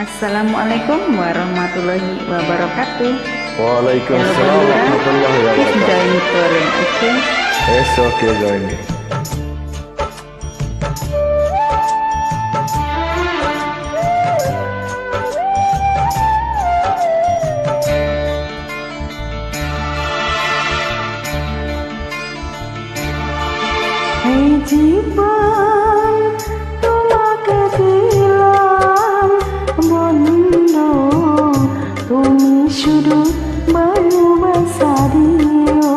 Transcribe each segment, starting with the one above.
Assalamualaikum warahmatullahi wabarakatuh. Hello Waalaikumsalam Bandura, warahmatullahi please wabarakatuh. join touring, okay? It's okay, join me. এই জীবন তোমাকে দিলাম বন্ধু, তুমি শুধু ভালোবাসা দিও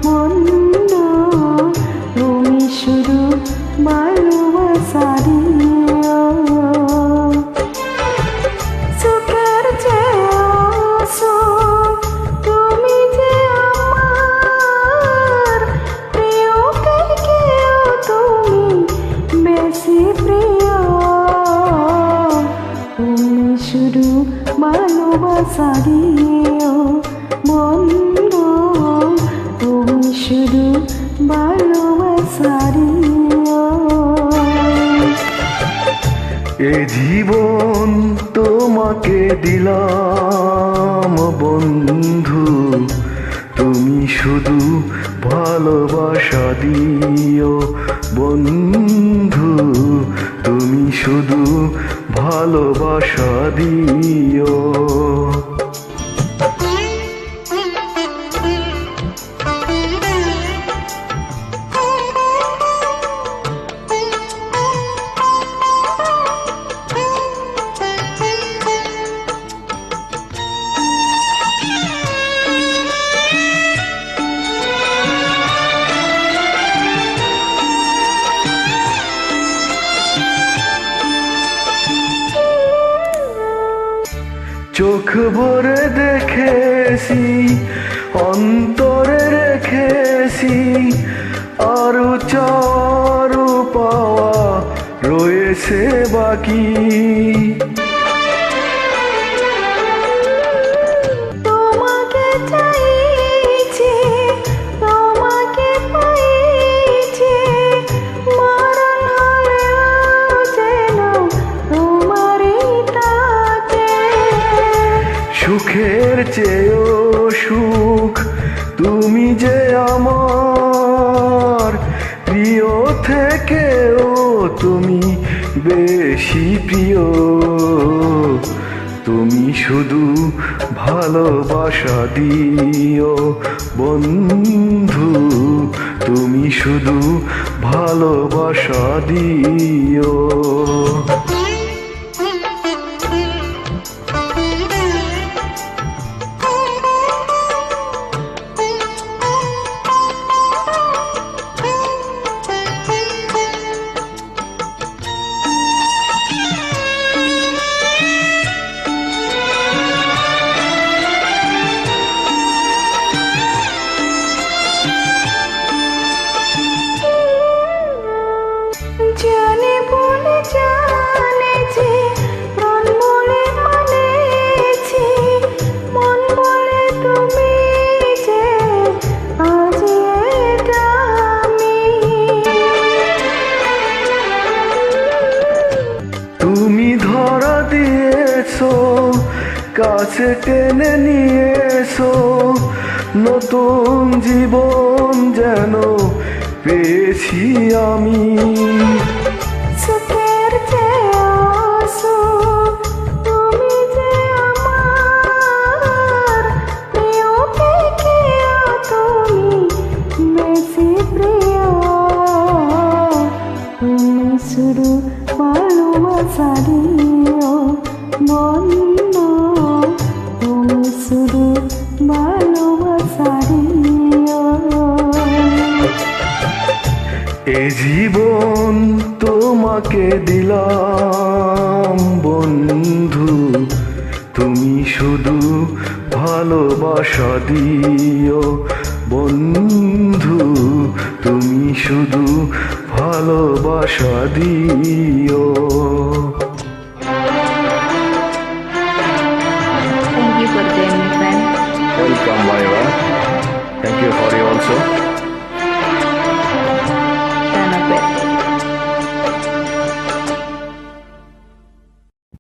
বন্ধু, তুমি শুধু ভালোবাসা দিও। সুখের চেয়েও সুখ তুমি যে আমার প্রিয়, কেউ তুমি বেশি প্রিয়, তুমি শুধু ভালোবাসা দিও বন্ধু, তুমি শুধু ভালোবাসা দিও। এই জীবন তোমাকে দিলাম বন্ধু, তুমি শুধু ভালোবাসা দিও বন্ধু, তুমি শুধু ভালোবাসা দিও। চোখ ভরে দেখেছি, অন্তরে রেখেছি, আরো চারু পাওয়া রয়েছে বাকি। তোমাকে চাইছি, তোমাকে পাইছি, মরণ হলেও যেন তোমারই তাকে। সুখের চেয়েও সুখ তুমি যে আমার প্রিয়, থেকেও তুমি বেশি প্রিয়, তুমি শুধু ভালোবাসা দিও বন্ধু, তুমি শুধু ভালোবাসা দিও। জানি বলে জানেছি, প্রাণ বলে মানেছি, মন বলে তুমি যে আজ এটা আমি। তুমি ধরা দিয়েছো, কাছে টেনে নিয়েছো, নতুন জীবন যেন পেয়েছি আমি। সুখের চেয়েও সুখ তুমি যে আমার প্রিয়, কেউ তুমি বেশি প্রিয়, তুমি শুধু ভালোবাসা দিও বন্ধু, তুমি শুধু ভালোবাসা দিও। এ জীবন তোমাকে দিলাম বন্ধু, তুমি শুধু ভালোবাসা দিও বন্ধু, তুমি শুধু ভালোবাসা দিও। Thank you for joining me, friend. Welcome, Myra. Thank you for you also.